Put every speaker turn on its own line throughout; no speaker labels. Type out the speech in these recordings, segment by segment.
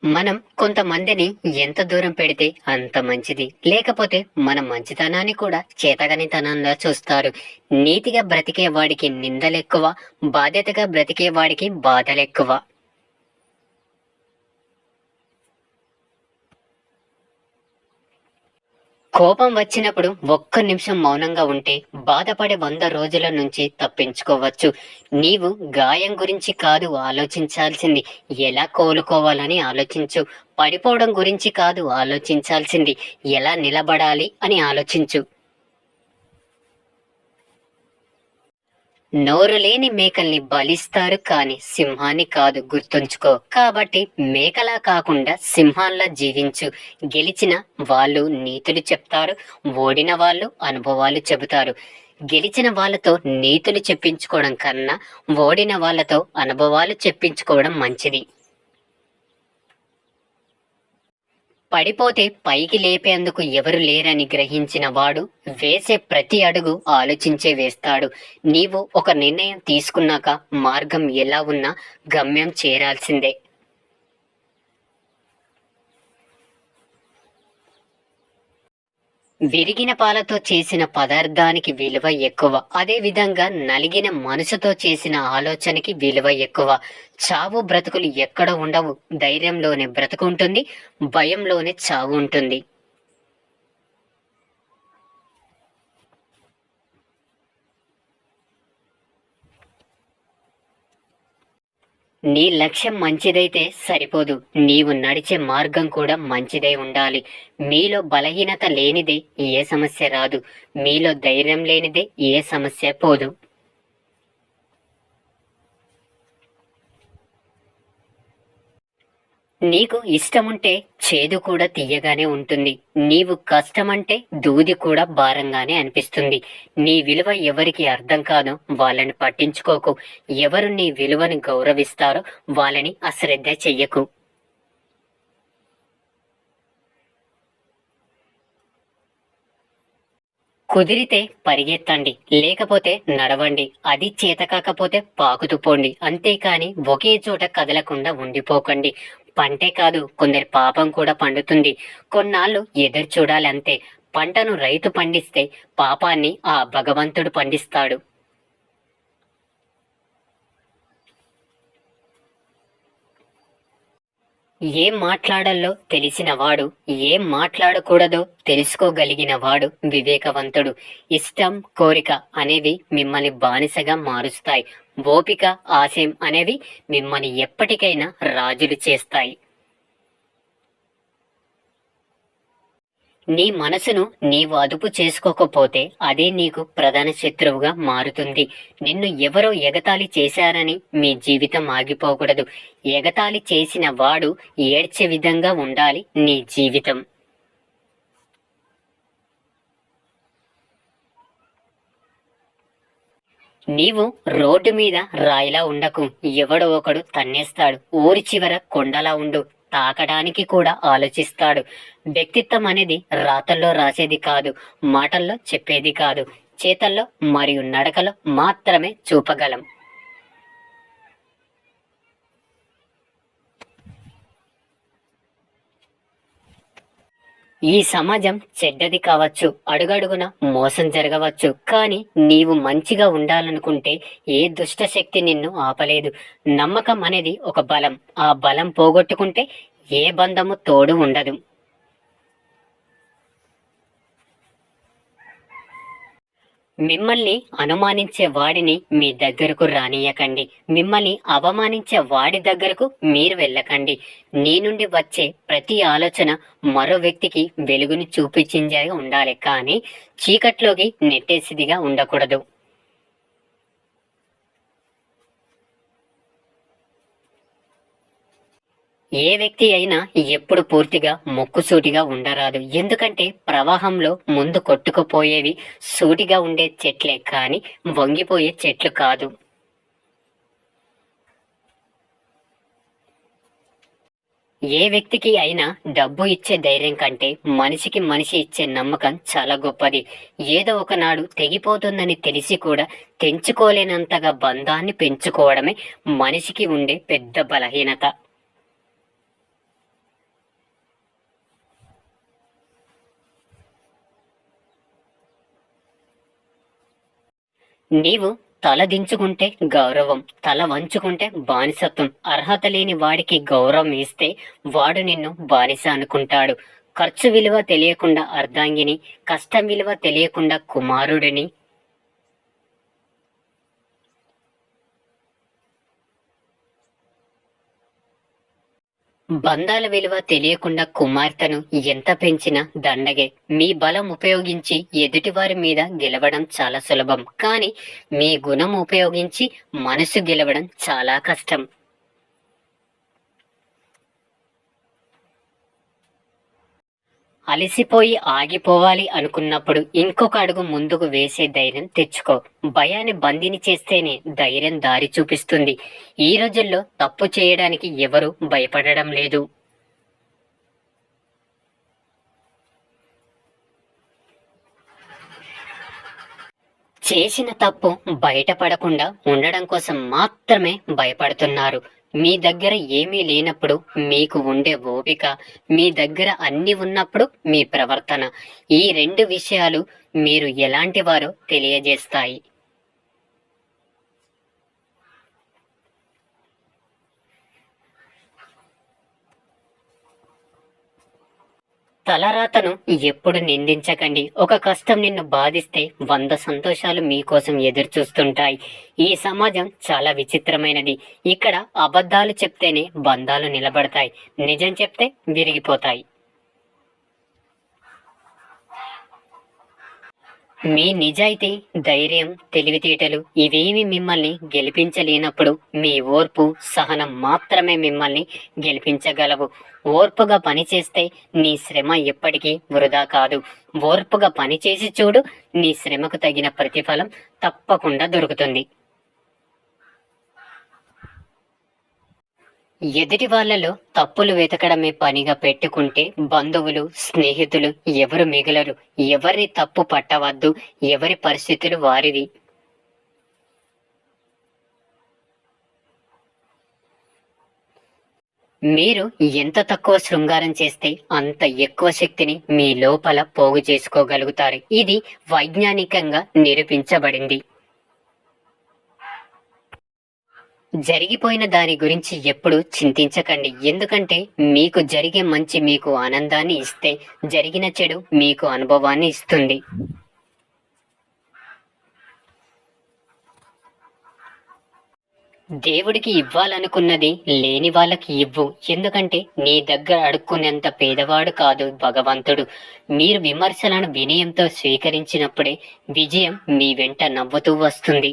మనం కొంతమందిని ఎంత దూరం పెడితే అంత మంచిది. లేకపోతే మన మంచితనాన్ని కూడా చేతగానితనంలా చూస్తారు. నీతిగా బ్రతికే వాడికి నిందలెక్కువ, బాధ్యతగా బ్రతికే వాడికి బాధలెక్కువ. కోపం వచ్చినప్పుడు ఒక్క నిమిషం మౌనంగా ఉంటే బాధపడే 100 రోజుల నుంచి తప్పించుకోవచ్చు. నీవు గాయం గురించి కాదు ఆలోచించాల్సింది, ఎలా కోలుకోవాలని ఆలోచించు. పడిపోవడం గురించి కాదు ఆలోచించాల్సింది, ఎలా నిలబడాలి అని ఆలోచించు. నోరు లేని మేకల్ని బలిస్తారు కాని సింహాన్ని కాదు, గుర్తుంచుకో. కాబట్టి మేకలా కాకుండా సింహాల్లా జీవించు. గెలిచిన వాళ్ళు నీతులు చెప్తారు, ఓడిన వాళ్ళు అనుభవాలు చెబుతారు. గెలిచిన వాళ్ళతో నీతులు చెప్పించుకోవడం కన్నా ఓడిన వాళ్ళతో అనుభవాలు చెప్పించుకోవడం మంచిది. పడిపోతే పైకి లేపేందుకు ఎవరు లేరని గ్రహించిన వాడు వేసే ప్రతి అడుగు ఆలోచించే వేస్తాడు. నీవు ఒక నిర్ణయం తీసుకున్నాక మార్గం ఎలా ఉన్నా గమ్యం చేరాల్సిందే. విరిగిన పాలతో చేసిన పదార్థానికి విలువ ఎక్కువ. అదే విధంగా నలిగిన మనసుతో చేసిన ఆలోచనకి విలువ ఎక్కువ. చావు బ్రతుకులు ఎక్కడ ఉండవు. ధైర్యంలోనే బ్రతుకు ఉంటుంది, భయంలోనే చావు ఉంటుంది. నీ లక్ష్యం మంచిదైతే సరిపోదు, నీవు నడిచే మార్గం కూడా మంచిదై ఉండాలి. మీలో బలహీనత లేనిదే ఏ సమస్య రాదు, మీలో ధైర్యం లేనిదే ఏ సమస్య పోదు. నీకు ఇష్టముంటే చేదు కూడా తీయగానే ఉంటుంది. నీవు కష్టమంటే దూది కూడా భారంగానే అనిపిస్తుంది. నీ విలువ ఎవరికి అర్థం కాదో వాళ్ళని పట్టించుకోకు. ఎవరు నీ విలువని గౌరవిస్తారో వాళ్ళని అశ్రద్ధ చెయ్యకు. కుదిరితే పరిగెత్తండి, లేకపోతే నడవండి. అది చేతకాకపోతే పాకుతూ పోండి. అంతేకాని ఒకే చోట కదలకుండా ఉండిపోకండి. పంటే కాదు, కొందరి పాపం కూడా పండుతుంది. కొన్నాళ్ళు ఎదురు చూడాలి అంతే. పంటను రైతు పండిస్తే పాపాన్ని ఆ భగవంతుడు పండిస్తాడు. ఏం మాట్లాడాలో తెలిసిన వాడు, ఏం మాట్లాడకూడదో తెలుసుకోగలిగిన వాడు వివేకవంతుడు. ఇష్టం, కోరిక అనేవి మిమ్మల్ని బానిసగా మారుస్తాయి. ఓపిక, ఆశయం అనేవి మిమ్మల్ని ఎప్పటికైనా రాజులు చేస్తాయి. నీ మనసును నీవు అదుపు చేసుకోకపోతే అదే నీకు ప్రధాన శత్రువుగా మారుతుంది. నిన్ను ఎవరో ఎగతాళి చేశారని మీ జీవితం ఆగిపోకూడదు. ఎగతాళి చేసిన వాడు ఏడ్చే విధంగా ఉండాలి నీ జీవితం. నీవు రోడ్డు మీద రాయిలా ఉండకు, ఎవడో ఒకడు తన్నేస్తాడు. ఊరి చివర కొండలా ఉండు, తాకడానికి కూడా ఆలోచిస్తాడు. వ్యక్తిత్వం అనేది రాతల్లో రాసేది కాదు, మాటల్లో చెప్పేది కాదు, చేతల్లో మరియు నడకలో మాత్రమే చూపగలం. ఈ సమాజం చెడ్డది కావచ్చు, అడుగడుగున మోసం జరగవచ్చు, కానీ నీవు మంచిగా ఉండాలనుకుంటే ఏ దుష్ట శక్తి నిన్ను ఆపలేదు. నమ్మకం అనేది ఒక బలం. ఆ బలం పోగొట్టుకుంటే ఏ బంధము తోడు ఉండదు. మిమ్మల్ని అనుమానించే వాడిని మీ దగ్గరకు రానియకండి. మిమ్మల్ని అవమానించే వాడి దగ్గరకు మీరు వెళ్ళకండి. నీ నుండి వచ్చే ప్రతి ఆలోచన మరో వ్యక్తికి వెలుగుని చూపించేదిగా ఉండాలి, కానీ చీకట్లోకి నెట్టేసిదిగా ఉండకూడదు. ఏ వ్యక్తి అయినా ఎప్పుడు పూర్తిగా ముక్కుసూటిగా ఉండరాదు. ఎందుకంటే ప్రవాహంలో ముందు కొట్టుకుపోయేవి సూటిగా ఉండే చెట్లే కానీ వంగిపోయే చెట్లు కాదు. ఏ వ్యక్తికి అయినా డబ్బు ఇచ్చే ధైర్యం కంటే మనిషికి మనిషి ఇచ్చే నమ్మకం చాలా గొప్పది. ఏదో ఒకనాడు తెగిపోతుందని తెలిసి కూడా తెంచుకోలేనంతగా బంధాన్ని పెంచుకోవడమే మనిషికి ఉండే పెద్ద బలహీనత. నీవు తల దించుకుంటే గౌరవం, తల వంచుకుంటే బానిసత్వం. అర్హత లేని వాడికి గౌరవం ఇస్తే వాడు నిన్ను బానిస అనుకుంటాడు. ఖర్చు విలువ తెలియకుండా అర్ధాంగిని, కష్టం విలువ తెలియకుండా కుమారుడిని. బంధాల విలువ తెలియకుండా కుమార్తెను ఎంత పెంచినా దండగే. మీ బలం ఉపయోగించి ఎదుటివారి మీద గెలవడం చాలా సులభం, కానీ మీ గుణం ఉపయోగించి మనసు గెలవడం చాలా కష్టం. అలసిపోయి ఆగిపోవాలి అనుకున్నప్పుడు ఇంకొక అడుగు ముందుకు వేసే ధైర్యం తెచ్చుకో. భయాన్ని బందీని చేస్తేనే ధైర్యం దారి చూపిస్తుంది. ఈ రోజుల్లో తప్పు చేయడానికి ఎవరు భయపడడం లేదు. చేసిన తప్పు బయటపడకుండా ఉండడం కోసం మాత్రమే భయపడుతున్నారు. మీ దగ్గర ఏమీ లేనప్పుడు మీకు ఉండే ఓపిక, మీ దగ్గర అన్ని ఉన్నప్పుడు మీ ప్రవర్తన, ఈ రెండు విషయాలు మీరు ఎలాంటి వారో తెలియజేస్తాయి. తలరాతను ఎప్పుడు నిందించకండి. ఒక కష్టం నిన్ను బాధిస్తే 100 సంతోషాలు మీకోసం ఎదురు చూస్తుంటాయి. ఈ సమాజం చాలా విచిత్రమైనది. ఇక్కడ అబద్ధాలు చెప్తేనే బంధాలు నిలబడతాయి, నిజం చెప్తే విరిగిపోతాయి. మీ నిజాయితీ, ధైర్యం, తెలివితేటలు ఇవేమి మిమ్మల్ని గెలిపించలేనప్పుడు మీ ఓర్పు, సహనం మాత్రమే మిమ్మల్ని గెలిపించగలవు. ఓర్పుగా పనిచేస్తే నీ శ్రమ ఎప్పటికీ వృధా కాదు. ఓర్పుగా పనిచేసి చూడు, నీ శ్రమకు తగిన ప్రతిఫలం తప్పకుండా దొరుకుతుంది. ఎదుటి వాళ్ళలో తప్పులు వెతకడమే పనిగా పెట్టుకుంటే బంధువులు, స్నేహితులు ఎవరు మిగలరు. ఎవరి తప్పు పట్టవద్దు, ఎవరి పరిస్థితులు వారివి. మీరు ఎంత తక్కువ శృంగారం చేస్తే అంత ఎక్కువ శక్తిని మీ లోపల పోగు చేసుకోగలుగుతారు. ఇది వైజ్ఞానికంగా నిరూపించబడింది. జరిగిపోయిన దాని గురించి ఎప్పుడు చింతించకండి. ఎందుకంటే మీకు జరిగే మంచి మీకు ఆనందాన్ని ఇస్తే, జరిగిన చెడు మీకు అనుభవాన్ని ఇస్తుంది. దేవుడికి ఇవ్వాలనుకున్నది లేని వాళ్ళకి ఇవ్వు. ఎందుకంటే నీ దగ్గర అడుక్కునేంత పేదవాడు కాదు భగవంతుడు. మీరు విమర్శలను వినయంతో స్వీకరించినప్పుడే విజయం మీ వెంట నవ్వుతూ వస్తుంది.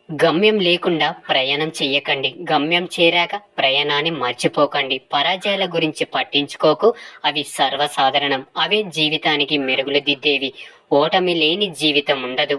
గమ్యం లేకుండా ప్రయాణం చెయ్యకండి. గమ్యం చేరాక ప్రయాణాన్ని మర్చిపోకండి. పరాజయాల గురించి పట్టించుకోకు, అవి సర్వసాధారణం. అవే జీవితానికి మెరుగులు దిద్దేవి. ఓటమి లేని జీవితం ఉండదు.